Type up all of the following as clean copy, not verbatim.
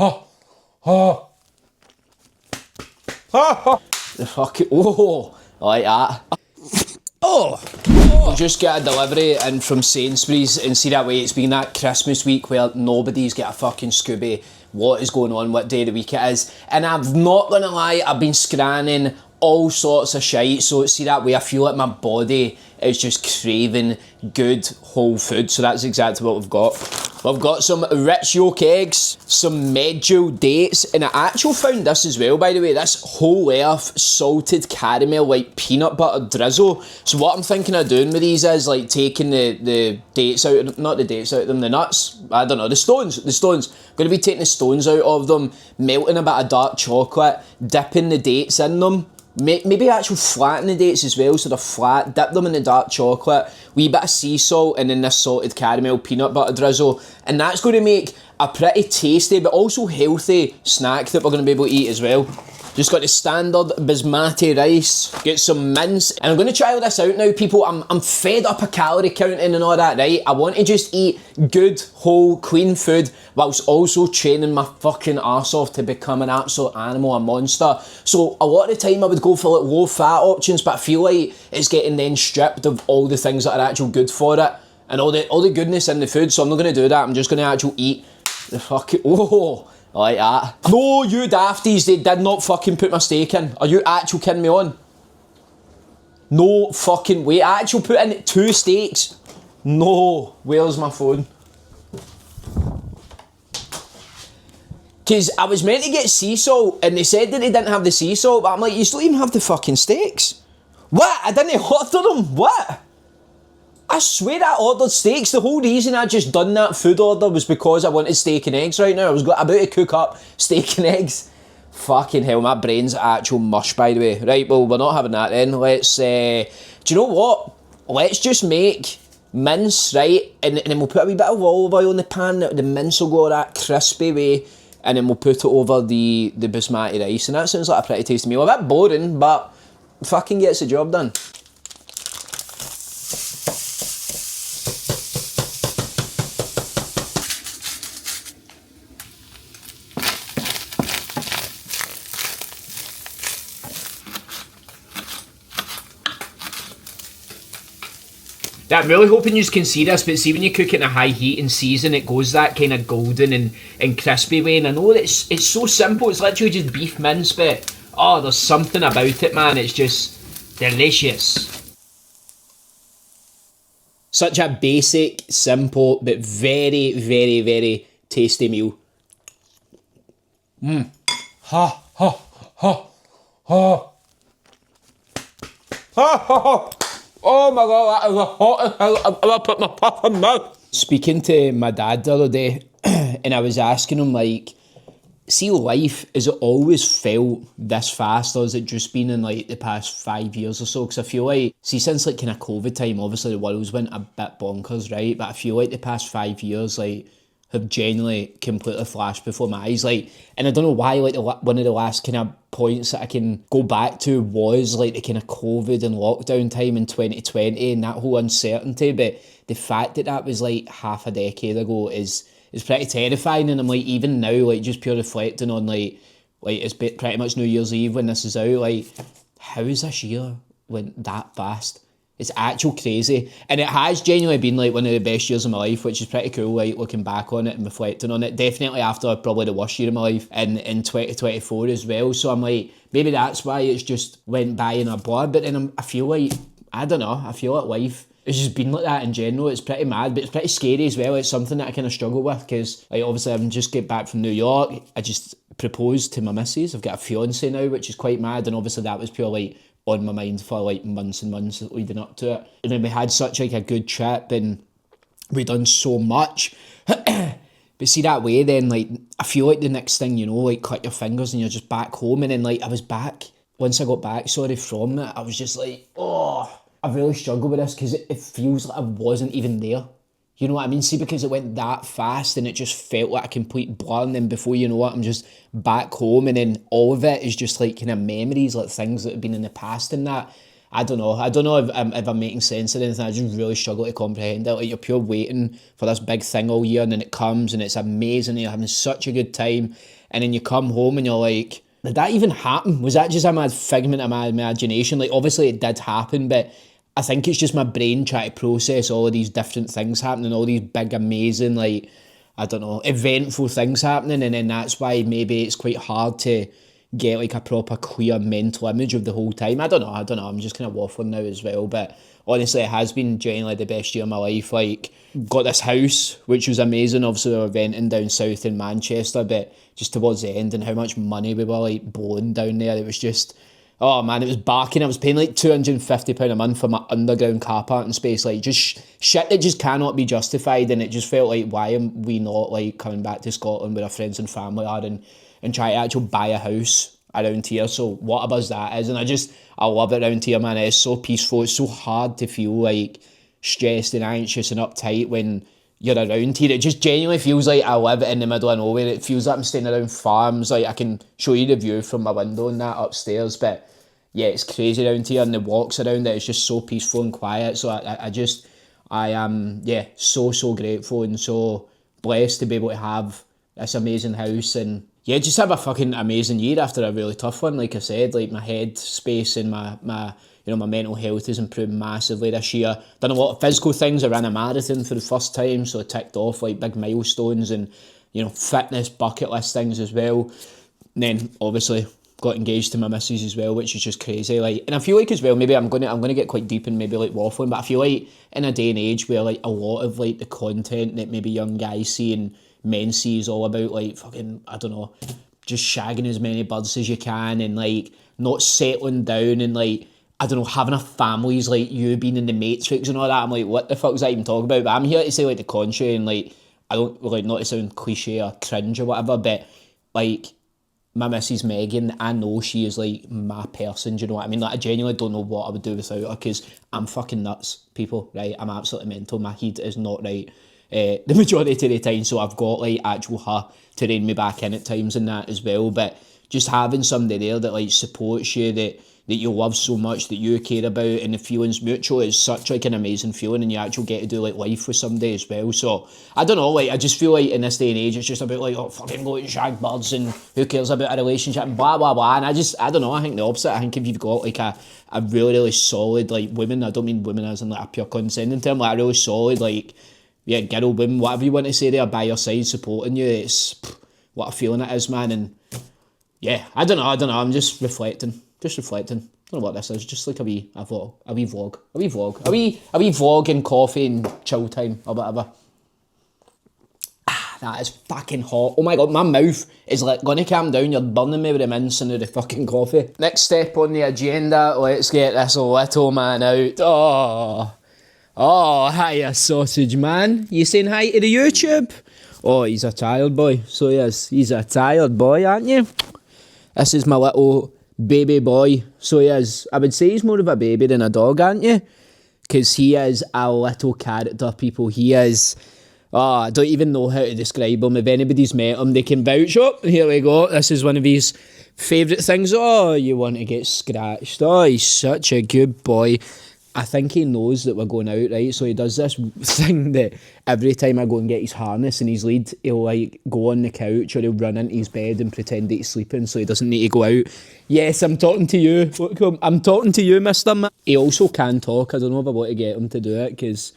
The fucking, oh, I like that. We'll just get a delivery in from Sainsbury's, and see that way it's been that Christmas week where nobody's got a fucking Scooby what is going on, what day of the week it is. And I'm not gonna lie, I've been scanning all sorts of shite, so see that way I feel like my body is just craving good whole food. So that's exactly what we've got. We've got some rich yolk eggs, some medjool dates, and I actually found this as well, by the way, this whole earth salted caramel like peanut butter drizzle. So what I'm thinking of doing with these is like taking the dates out of them, not the dates out of them, the nuts, I don't know, the stones. I'm going to be taking the stones out of them, melting a bit of dark chocolate, dipping the dates in them, maybe actually flatten the dates as well so they're flat, dip them in the dark chocolate, wee bit of sea salt, and then this salted caramel peanut butter drizzle, and that's going to make a pretty tasty but also healthy snack that we're going to be able to eat as well. Just got the standard basmati rice, get some mince, and I'm going to try all this out now, people. I'm fed up of calorie counting and all that, right? I want to just eat good, whole, clean food whilst also training my fucking arse off to become an absolute animal, a monster. So a lot of the time I would go for like low fat options, but I feel like it's getting then stripped of all the things that are actually good for it and all the goodness in the food. So I'm not going to do that. I'm just going to actually eat the fucking, I like that. No, you dafties, they did not fucking put my steak in. Are you actually kidding me on? No fucking way. I actually put in 2 steaks. No. Where's my phone? Because I was meant to get sea salt, and they said that they didn't have the sea salt, but I'm like, you still even have the fucking steaks. What? I didn't order them. What? I swear I ordered steaks. The whole reason I just done that food order was because I wanted steak and eggs right now. I was about to cook up steak and eggs. Fucking hell, my brain's actual mush, by the way. Right, well, we're not having that then. Let's, do you know what? Let's just make mince, right? And then we'll put a wee bit of olive oil in the pan. The mince will go that crispy way. And then we'll put it over the basmati rice. And that sounds like a pretty tasty meal. A bit boring, but fucking gets the job done. I'm really hoping you can see this, but see when you cook it in a high heat and season, it goes that kind of golden and crispy way. And I know that it's so simple, it's literally just beef mince, but oh, there's something about it, man. It's just delicious. Such a basic, simple, but very, very, very tasty meal. Ha, ha, ha, ha. Ha, ha, ha. Oh my god, that is the hottest thing I've ever put my fucking mouth. Speaking to my dad the other day, and I was asking him, like, see, life, has it always felt this fast, or has it just been in like the past 5 years or so? Because I feel like, see, since like kind of COVID time, obviously the world's went a bit bonkers, right? But I feel like the past 5 years, like, have genuinely completely flashed before my eyes, like, and I don't know why, like, one of the last kind of points that I can go back to was like the kind of COVID and lockdown time in 2020 and that whole uncertainty, but the fact that that was like half a decade ago is pretty terrifying. And I'm like, even now, like, just pure reflecting on like it's pretty much New Year's Eve when this is out, like, how is this year went that fast? It's actual crazy. And it has genuinely been like one of the best years of my life, which is pretty cool, like, looking back on it and reflecting on it. Definitely after probably the worst year of my life in 2024 as well. So I'm like, maybe that's why it's just went by in a blur. But then I feel like, I don't know, I feel like life has just been like that in general. It's pretty mad, but it's pretty scary as well. It's something that I kind of struggle with because, like, obviously I've just get back from New York. I just proposed to my missus. I've got a fiance now, which is quite mad. And obviously that was pure like on my mind for like months and months leading up to it. And then we had such like a good trip and we done so much. But see, that way then, like, I feel like the next thing, you know, like, cut your fingers and you're just back home. And then, like, I was back, once I got back, from it, I was just like, oh, I really struggle with this because it feels like I wasn't even there. You know what I mean? See, because it went that fast and it just felt like a complete blur, and then before you know it, I'm just back home, and then all of it is just like kind of memories, like things that have been in the past and that. I don't know. I don't know if I'm making sense of anything. I just really struggle to comprehend it. Like, you're pure waiting for this big thing all year, and then it comes, and it's amazing. You're having such a good time, and then you come home, and you're like, did that even happen? Was that just a mad figment of my imagination? Like, obviously it did happen, but I think it's just my brain trying to process all of these different things happening, all these big, amazing, like, I don't know, eventful things happening, and then that's why maybe it's quite hard to get like a proper clear mental image of the whole time. I don't know, I'm just kind of waffling now as well, but honestly it has been genuinely the best year of my life. Like, got this house, which was amazing. Obviously we were renting down south in Manchester, but just towards the end, and how much money we were like blowing down there, it was just, oh man, it was barking. I was paying like £250 a month for my underground car parking space, like just shit that just cannot be justified. And it just felt like, why am we not like coming back to Scotland where our friends and family are, and try to actually buy a house around here? So what a buzz that is. And I love it around here, man. It's so peaceful. It's so hard to feel like stressed and anxious and uptight when you're around here. It just genuinely feels like I live in the middle of nowhere. It feels like I'm staying around farms. Like, I can show you the view from my window and that upstairs, but yeah, it's crazy around here, and the walks around it, it's just so peaceful and quiet. So I am so grateful and so blessed to be able to have this amazing house, and yeah, just have a fucking amazing year after a really tough one. Like I said, like my head space and my my mental health has improved massively this year. Done a lot of physical things. I ran a marathon for the first time, so I ticked off like big milestones and fitness bucket list things as well. And then obviously got engaged to my missus as well, which is just crazy. Like, and I feel like as well, maybe I'm gonna get quite deep and maybe like waffling, but I feel like in a day and age where like a lot of like the content that maybe young guys see and men see is all about like fucking, I don't know, just shagging as many birds as you can and like not settling down and like, I don't know, having a family is like you being in the Matrix and all that. I'm like, what the fuck is that even talking about? But I'm here to say like the contrary, and like, I don't like, not to sound cliche or cringe or whatever, but like, my missus Megan, I know she is like my person, do you know what I mean? Like, I genuinely don't know what I would do without her, because I'm fucking nuts, people, right? I'm absolutely mental. My head is not right the majority of the time, so I've got like actual her to rein me back in at times and that as well. But just having somebody there that like supports you, that you love so much, that you care about, and the feeling's mutual, is such like an amazing feeling, and you actually get to do like life with somebody as well. So I don't know, like, I just feel like in this day and age it's just about like, oh, fucking go and shag birds and who cares about a relationship and blah blah blah. And I don't know, I think the opposite. I think if you've got like a really solid like woman, I don't mean women as in like a pure condescending term, like a really solid like, yeah, girl, woman, whatever you want to say, there by your side supporting you, it's what a feeling it is, man. And yeah, I don't know, I'm just reflecting. I don't know what this is, just like a wee vlog and coffee and chill time or whatever. That is fucking hot. Oh my god, my mouth is like gonna calm down. You're burning me with the mince and the fucking coffee. Next step on the agenda, let's get this little man out. Oh, hiya, sausage man. You saying hi to the YouTube? Oh, he's a tired boy. So he is. He's a tired boy, aren't you? This is my little baby boy. So he is. I would say he's more of a baby than a dog, aren't you? Because he is a little character, people. He is. Oh, I don't even know how to describe him. If anybody's met him, they can vouch. Oh, here we go. This is one of his favourite things. Oh, you want to get scratched. Oh, he's such a good boy. I think he knows that we're going out, right? So he does this thing that every time I go and get his harness and his lead, he'll like go on the couch or he'll run into his bed and pretend that he's sleeping so he doesn't need to go out. Yes, I'm talking to you. Look, I'm talking to you, mister. He also can talk. I don't know if I want to get him to do it because...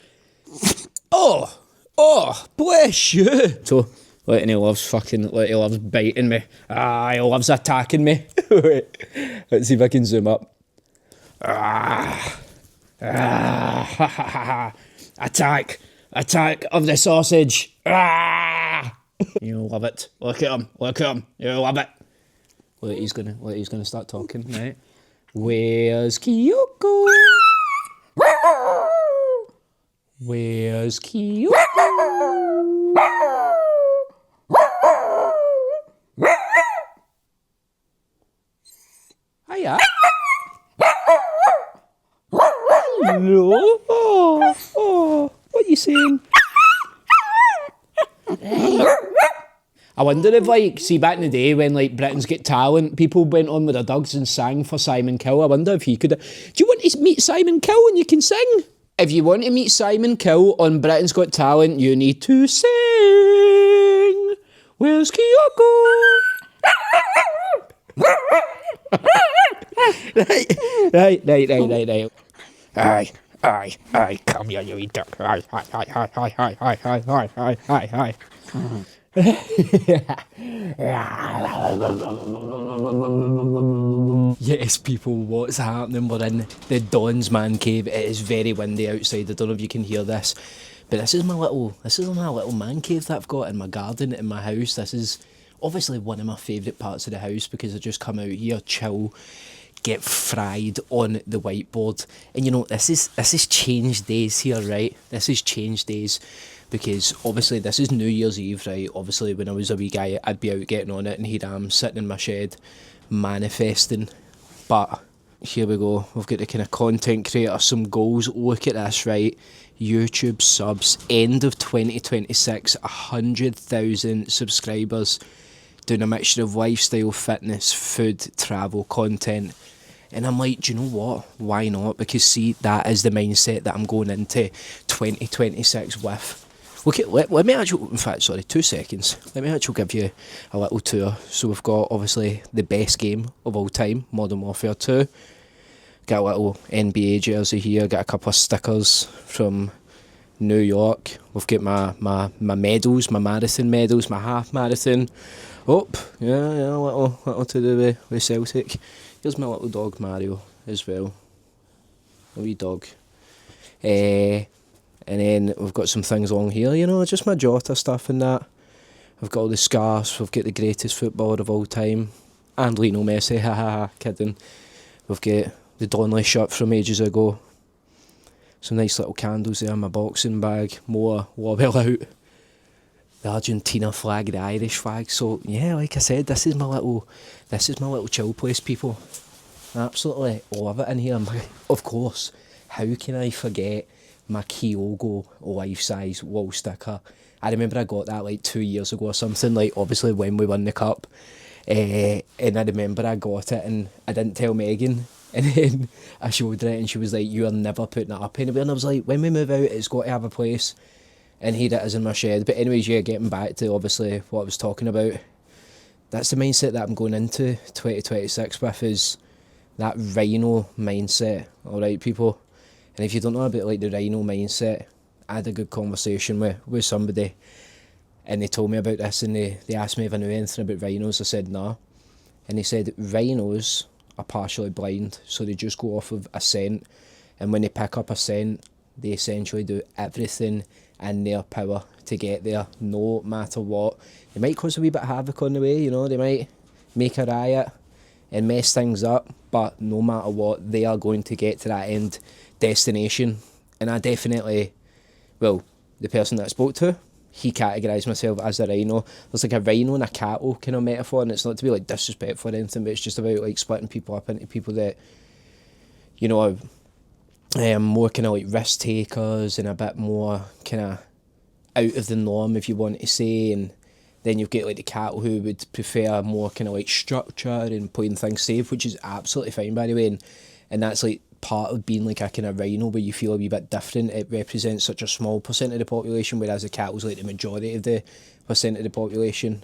Oh, bless you. So, like, and he loves biting me. He loves attacking me. Wait, let's see if I can zoom up. Attack of the sausage. You love it. Look at him. You love it. Wait, he's gonna start talking, right? Where's Kyoko? Where's Kyoko? Hiya. Hello. Oh, what are you saying? I I wonder if, like, see back in the day when, like, Britain's Got Talent, people went on with their dugs and sang for Simon Cowell. I wonder if he could... Do you want to meet Simon Cowell and you can sing? If you want to meet Simon Cowell on Britain's Got Talent, you need to sing. Where's Kyoko? Right. Aye, come here, you wee duck. Aye. Yes, people, what's happening? We're in the Don's man cave. It is very windy outside. I don't know if you can hear this, but this is my little man cave that I've got in my garden in my house. This is obviously one of my favourite parts of the house because I just come out here, chill, get fried on the whiteboard. And you know, this is changed days here, right? This is changed days because obviously this is New Year's Eve, right? Obviously when I was a wee guy, I'd be out getting on it, and here I am sitting in my shed manifesting. But here we go, we've got the kind of content creator, some goals. Look at this, right? YouTube subs, end of 2026, 100,000 subscribers, doing a mixture of lifestyle, fitness, food, travel, content. And I'm like, do you know what? Why not? Because see, that is the mindset that I'm going into 2026 with. Look at, let me actually, in fact, sorry, 2 seconds. Let me actually give you a little tour. So we've got, obviously, the best game of all time, Modern Warfare 2. Got a little NBA jersey here. Got a couple of stickers from New York. We've got my medals, my marathon medals, my half marathon. Oh, yeah, little to do with Celtic. Here's my little dog Mario as well. A wee dog. And then we've got some things along here, you know, just my Jota stuff and that. We've got all the scarves. We've got the greatest footballer of all time. And Lionel Messi, haha, kidding. We've got the Donnelly shirt from ages ago. Some nice little candles there in my boxing bag. More well out. The Argentina flag, the Irish flag. So yeah, like I said, this is my little chill place, people. I absolutely love it in here. Of course, how can I forget my Kyogo life-size wall sticker? I remember I got that like 2 years ago or something, like obviously when we won the cup. And I remember I got it and I didn't tell Megan. And then I showed her it and she was like, you are never putting it up anywhere. And I was like, when we move out, it's got to have a place. And here it is in my shed. But anyways, yeah, getting back to obviously what I was talking about. That's the mindset that I'm going into 2026 with, is that rhino mindset. Alright, people? And if you don't know about like the rhino mindset, I had a good conversation with somebody and they told me about this, and they asked me if I knew anything about rhinos. I said nah. And they said rhinos are partially blind, so they just go off of a scent, and when they pick up a scent, they essentially do everything in their power to get there, no matter what. They might cause a wee bit of havoc on the way, you know, they might make a riot and mess things up, but no matter what, they are going to get to that end destination. And I definitely, well, the person that I spoke to, he categorised myself as a rhino. There's like a rhino and a cattle kind of metaphor, and it's not to be like disrespectful or anything, but it's just about like splitting people up into people that, you know, are more kind of like risk takers and a bit more kind of out of the norm, if you want to say. And then you've got like the cattle who would prefer more kind of like structure and playing things safe, which is absolutely fine, by the way. And that's like part of being like a kind of rhino, where you feel a wee bit different. It represents such a small percent of the population, whereas the cattle's like the majority of the percent of the population.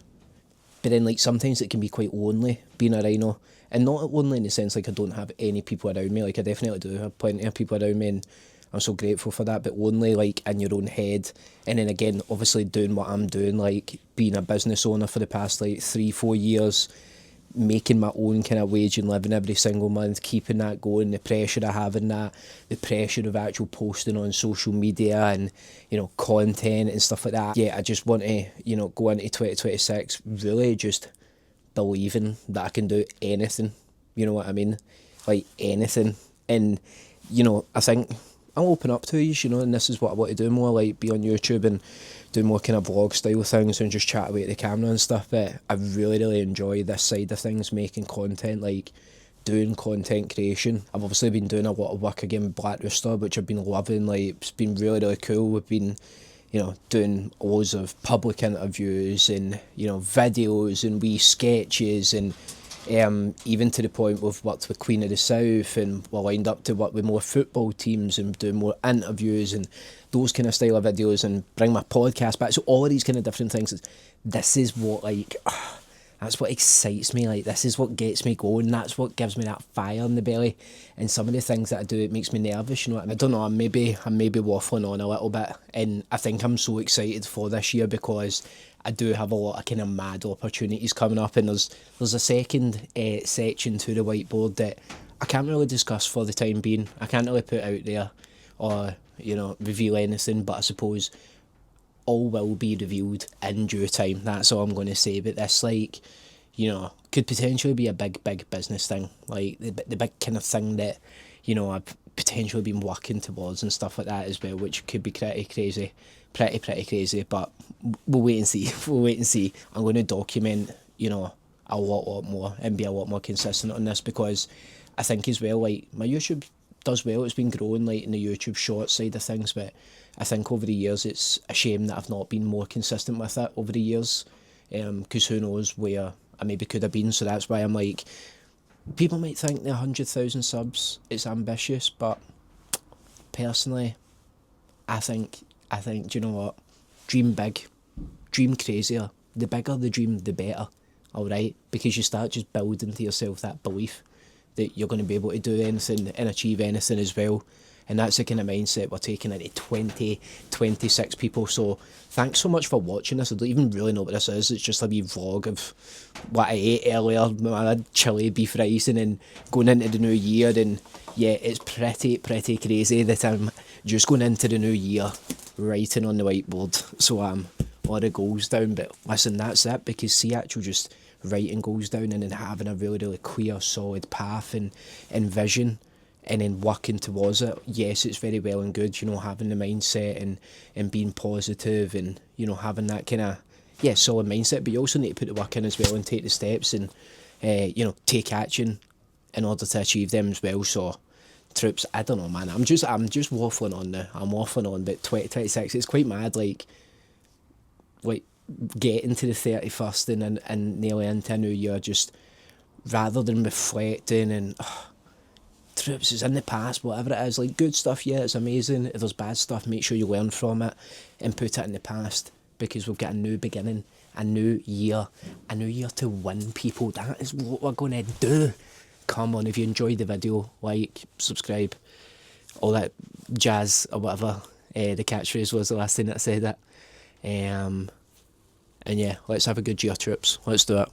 But then like sometimes it can be quite lonely being a rhino, and not lonely in the sense like I don't have any people around me. Like I definitely do have plenty of people around me, and I'm so grateful for that. But lonely like in your own head. And then again, obviously doing what I'm doing, like being a business owner for the past like 3-4 years, making my own kind of wage and living every single month, keeping that going, the pressure of having that, the pressure of actual posting on social media and, you know, content and stuff like that. Yeah, I just want to, you know, go into 2026 really just believing that I can do anything, you know what I mean? Like anything. And, you know, I think I'll open up to you, you know, and this is what I want to do more, like be on YouTube and do more kind of vlog style things and just chat away at the camera and stuff. But I really enjoy this side of things, making content, like doing content creation. I've obviously been doing a lot of work again with Black Rooster, which I've been loving. Like it's been really cool. We've been doing loads of public interviews and, videos and wee sketches and even to the point we've worked with Queen of the South and we're lined up to work with more football teams and do more interviews and those kind of style of videos and bring my podcast back. So all of these kind of different things, this is what that's what excites me. Like, this is what gets me going. That's what gives me that fire in the belly. And some of the things that I do, it makes me nervous. I don't know. I'm maybe waffling on a little bit, and I think I'm so excited for this year because I do have a lot of kind of mad opportunities coming up, and there's a second section to the whiteboard that I can't really discuss for the time being. I can't really put out there or reveal anything, but I suppose all will be revealed in due time. That's all I'm going to say. But this, could potentially be a big business thing, like the big kind of thing that, I've potentially been working towards and stuff like that as well, which could be pretty crazy, pretty crazy. But we'll wait and see. We'll wait and see. I'm going to document, a lot more and be a lot more consistent on this because I think as well, like, my YouTube does well. It's been growing, like, in the YouTube short side of things, but I think over the years it's a shame that I've not been more consistent with it over the years, because who knows where I maybe could have been. So that's why I'm like, people might think the 100,000 subs it's ambitious, but personally, I think do you know what? Dream big, dream crazier. The bigger the dream, the better. All right, because you start just building to yourself that belief that you're going to be able to do anything and achieve anything as well. And that's the kind of mindset we're taking into 2026 people. So thanks so much for watching this. I don't even really know what this is. It's just a wee vlog of what I ate earlier. I had chili beef rice and then going into the new year. And yeah, it's pretty crazy that I'm just going into the new year writing on the whiteboard. So a lot of goals down. But listen, that's it, because see, actually just writing goals down and then having a really clear, solid path and vision, and then working towards it. Yes, it's very well and good, having the mindset and being positive and, having that kind of, solid mindset, but you also need to put the work in as well and take the steps and, take action in order to achieve them as well. So, troops, I don't know, man, I'm just waffling on now. I'm waffling on, but 2026, it's quite mad, like getting to the 31st and nearly into a new year, just rather than reflecting and, troops, it's in the past, whatever it is, like, good stuff, yeah, it's amazing. If there's bad stuff, make sure you learn from it and put it in the past, because we've got a new beginning, a new year to win, people. That is what we're going to do. Come on, if you enjoyed the video, like, subscribe, all that jazz or whatever the catchphrase was the last thing that I said it. And yeah, let's have a good year, troops. Let's do it.